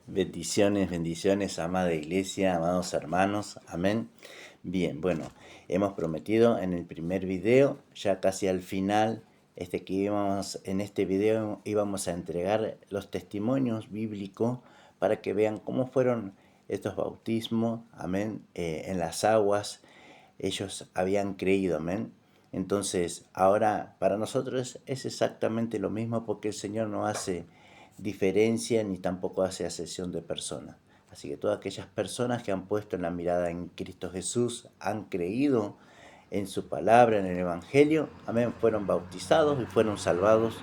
Bendiciones, bendiciones, amada iglesia, amados hermanos, amén. Bien, bueno, hemos prometido en el primer video, ya casi al final, en este video íbamos a entregar los testimonios bíblicos para que vean cómo fueron estos bautismos, amén, en las aguas. Ellos habían creído, amén. Entonces, ahora para nosotros es exactamente lo mismo porque el Señor no hace diferencia ni tampoco hace acepción de personas. Así que todas aquellas personas que han puesto la mirada en Cristo Jesús, han creído en su palabra, en el Evangelio, amén, fueron bautizados y fueron salvados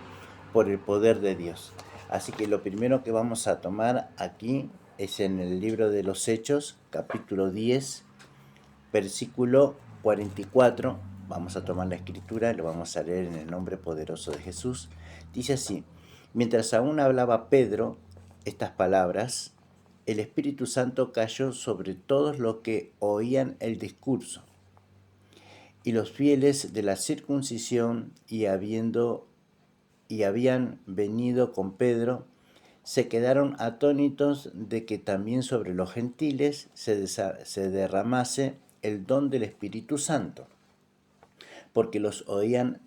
por el poder de Dios. Así que lo primero que vamos a tomar aquí es en el libro de los Hechos, capítulo 10, versículo 44. Vamos a tomar la escritura, lo vamos a leer en el nombre poderoso de Jesús. Dice así: mientras aún hablaba Pedro estas palabras, el Espíritu Santo cayó sobre todos los que oían el discurso. Y los fieles de la circuncisión y habían venido con Pedro, se quedaron atónitos de que también sobre los gentiles se derramase el don del Espíritu Santo, porque los oían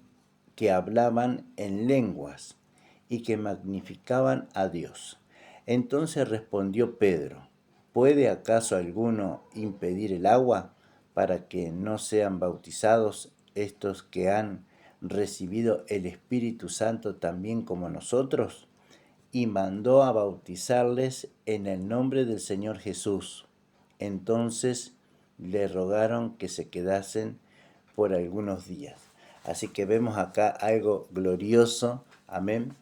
que hablaban en lenguas y que magnificaban a Dios. Entonces respondió Pedro: ¿puede acaso alguno impedir el agua para que no sean bautizados estos que han recibido el Espíritu Santo también como nosotros? Y mandó a bautizarles en el nombre del Señor Jesús. Entonces le rogaron que se quedasen por algunos días. Así que vemos acá algo glorioso, amén.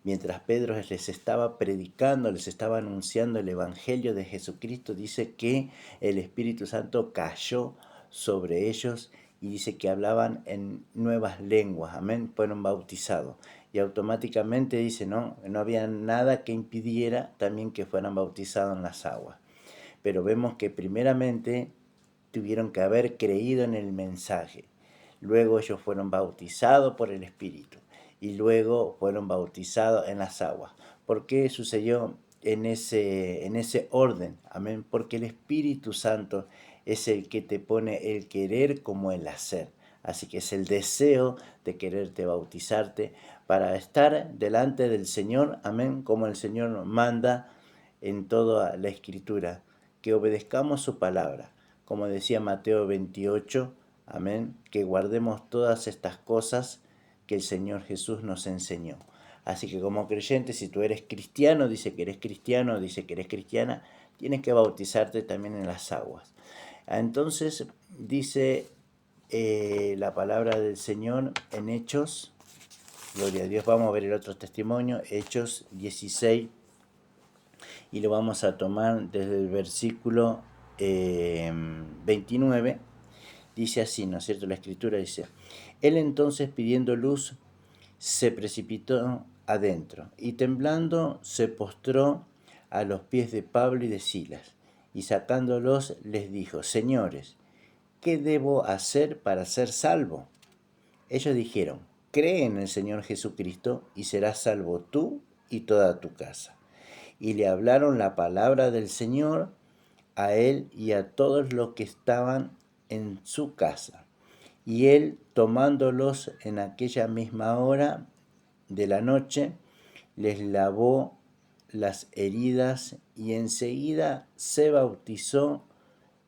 Mientras Pedro les estaba predicando, les estaba anunciando el Evangelio de Jesucristo, dice que el Espíritu Santo cayó sobre ellos y dice que hablaban en nuevas lenguas, amén, fueron bautizados. Y automáticamente dice, no había nada que impidiera también que fueran bautizados en las aguas. Pero vemos que primeramente tuvieron que haber creído en el mensaje. Luego ellos fueron bautizados por el Espíritu y luego fueron bautizados en las aguas. ¿Por qué sucedió en ese orden? Amén. Porque el Espíritu Santo es el que te pone el querer como el hacer. Así que es el deseo de quererte bautizarte para estar delante del Señor, amén, como el Señor manda en toda la Escritura, que obedezcamos su palabra. Como decía Mateo 28, amén, que guardemos todas estas cosas que el Señor Jesús nos enseñó. Así que como creyente, si tú eres cristiano, dice que eres cristiano, dice que eres cristiana, tienes que bautizarte también en las aguas. Entonces dice la palabra del Señor en Hechos, gloria a Dios, vamos a ver el otro testimonio, Hechos 16, y lo vamos a tomar desde el versículo 29, dice así, ¿no es cierto? La escritura dice: él entonces, pidiendo luz, se precipitó adentro y temblando se postró a los pies de Pablo y de Silas, y sacándolos les dijo: señores, ¿qué debo hacer para ser salvo? Ellos dijeron: cree en el Señor Jesucristo y serás salvo tú y toda tu casa. Y le hablaron la palabra del Señor a él y a todos los que estaban en su casa. Y él, tomándolos en aquella misma hora de la noche, les lavó las heridas y enseguida se bautizó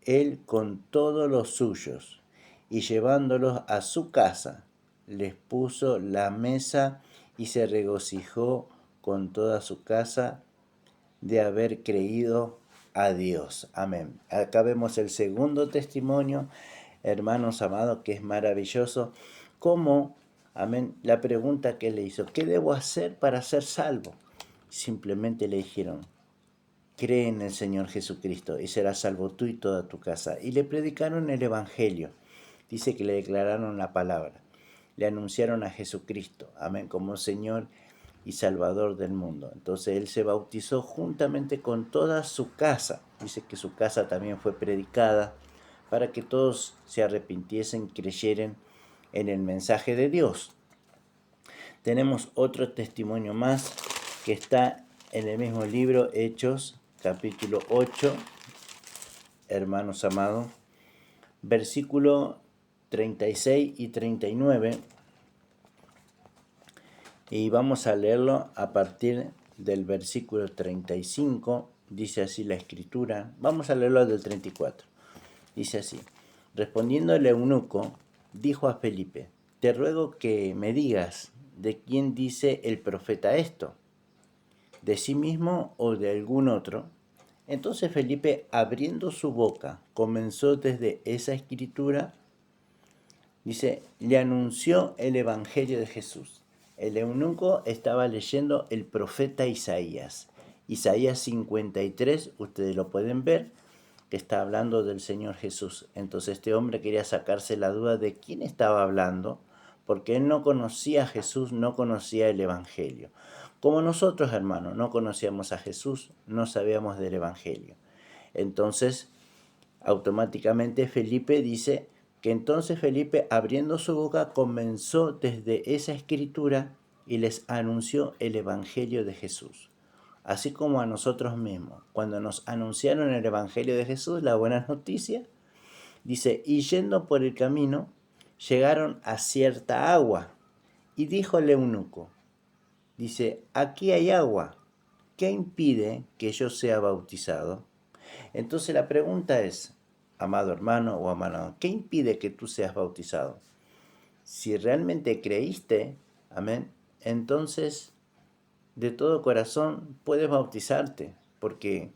él con todos los suyos, y llevándolos a su casa, les puso la mesa y se regocijó con toda su casa de haber creído a Dios. Amén. Acá vemos el segundo testimonio, hermanos amados, que es maravilloso. Cómo, amén, la pregunta que le hizo: ¿qué debo hacer para ser salvo? Simplemente le dijeron: cree en el Señor Jesucristo y serás salvo tú y toda tu casa. Y le predicaron el Evangelio. Dice que le declararon la palabra. Le anunciaron a Jesucristo, amén, como Señor y Salvador del mundo. Entonces él se bautizó juntamente con toda su casa. Dice que su casa también fue predicada para que todos se arrepintiesen, creyeran en el mensaje de Dios. Tenemos otro testimonio más que está en el mismo libro, Hechos, capítulo 8, hermanos amados, versículo 36 y 39, y vamos a leerlo a partir del versículo 35, dice así la escritura, vamos a leerlo del 34, dice así, respondiendo el eunuco, dijo a Felipe, te ruego que me digas de quién dice el profeta esto, de sí mismo o de algún otro. Entonces Felipe, abriendo su boca, comenzó desde esa escritura, dice, le anunció el evangelio de Jesús. El eunuco estaba leyendo el profeta Isaías. Isaías 53, ustedes lo pueden ver, que está hablando del Señor Jesús. Entonces este hombre quería sacarse la duda de quién estaba hablando, porque él no conocía a Jesús, no conocía el evangelio. Como nosotros, hermanos, no conocíamos a Jesús, no sabíamos del evangelio. Entonces, automáticamente Felipe dice que entonces Felipe, abriendo su boca, comenzó desde esa escritura y les anunció el evangelio de Jesús. Así como a nosotros mismos, cuando nos anunciaron el evangelio de Jesús, la buena noticia, dice, y yendo por el camino, llegaron a cierta agua, y dijo el eunuco, dice, aquí hay agua, ¿qué impide que yo sea bautizado? Entonces la pregunta es, amado hermano o amado, ¿qué impide que tú seas bautizado? Si realmente creíste, amén, entonces de todo corazón puedes bautizarte, porque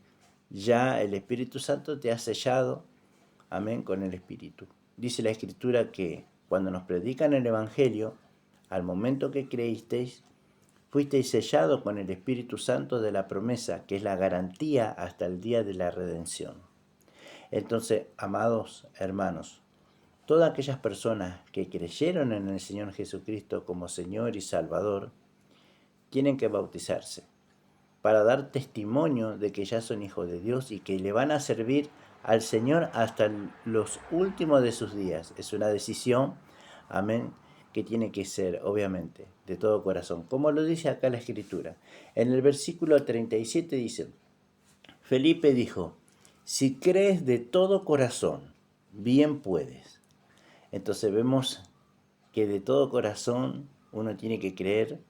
ya el Espíritu Santo te ha sellado, amén, con el Espíritu. Dice la Escritura que cuando nos predican el Evangelio, al momento que creísteis, fuisteis sellados con el Espíritu Santo de la promesa, que es la garantía hasta el día de la redención. Entonces, amados hermanos, todas aquellas personas que creyeron en el Señor Jesucristo como Señor y Salvador, tienen que bautizarse para dar testimonio de que ya son hijos de Dios y que le van a servir al Señor hasta los últimos de sus días. Es una decisión, amén, que tiene que ser, obviamente, de todo corazón. Como lo dice acá la Escritura. En el versículo 37 dice, Felipe dijo, si crees de todo corazón, bien puedes. Entonces vemos que de todo corazón uno tiene que creer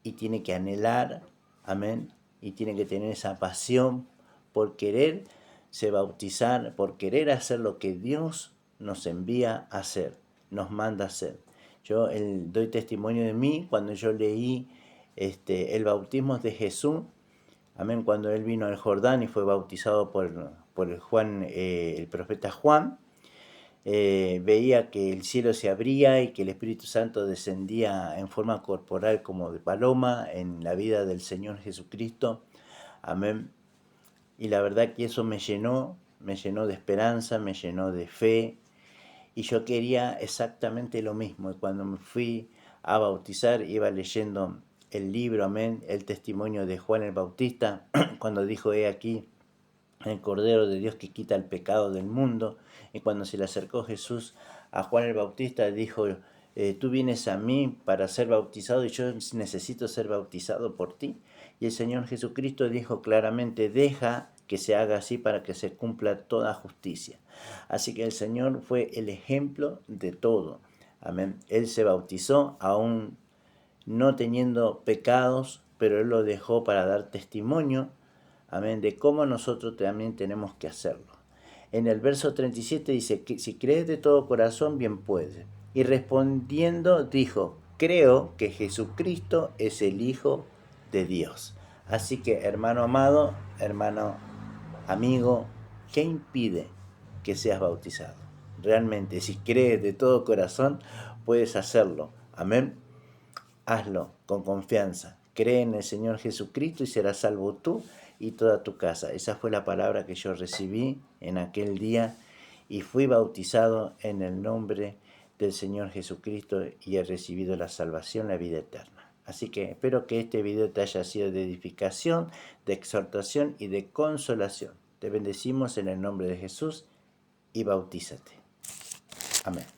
y tiene que anhelar, amén, y tiene que tener esa pasión por quererse bautizar, por querer hacer lo que Dios nos envía a hacer, nos manda a hacer. Yo doy testimonio de mí cuando yo leí el bautismo de Jesús, amén, cuando él vino al Jordán y fue bautizado por el profeta Juan. Veía que el cielo se abría y que el Espíritu Santo descendía en forma corporal como de paloma en la vida del Señor Jesucristo. Amén. Y la verdad que eso me llenó de esperanza, me llenó de fe. Y yo quería exactamente lo mismo. Y cuando me fui a bautizar, iba leyendo el libro, amén, el testimonio de Juan el Bautista, cuando dijo, he aquí, el Cordero de Dios que quita el pecado del mundo. Y cuando se le acercó Jesús a Juan el Bautista, dijo, tú vienes a mí para ser bautizado y yo necesito ser bautizado por ti. Y el Señor Jesucristo dijo claramente, deja que se haga así para que se cumpla toda justicia. Así que el Señor fue el ejemplo de todo. Amén. Él se bautizó aún no teniendo pecados, pero Él lo dejó para dar testimonio, amén, de cómo nosotros también tenemos que hacerlo. En el verso 37 dice que si crees de todo corazón, bien puedes. Y respondiendo dijo, creo que Jesucristo es el Hijo de Dios. Así que, hermano amado, hermano amigo, ¿qué impide que seas bautizado? Realmente, si crees de todo corazón, puedes hacerlo. Amén. Hazlo con confianza. Cree en el Señor Jesucristo y serás salvo tú y toda tu casa. Esa fue la palabra que yo recibí en aquel día y fui bautizado en el nombre del Señor Jesucristo y he recibido la salvación, la vida eterna. Así que espero que este video te haya sido de edificación, de exhortación y de consolación. Te bendecimos en el nombre de Jesús y bautízate. Amén.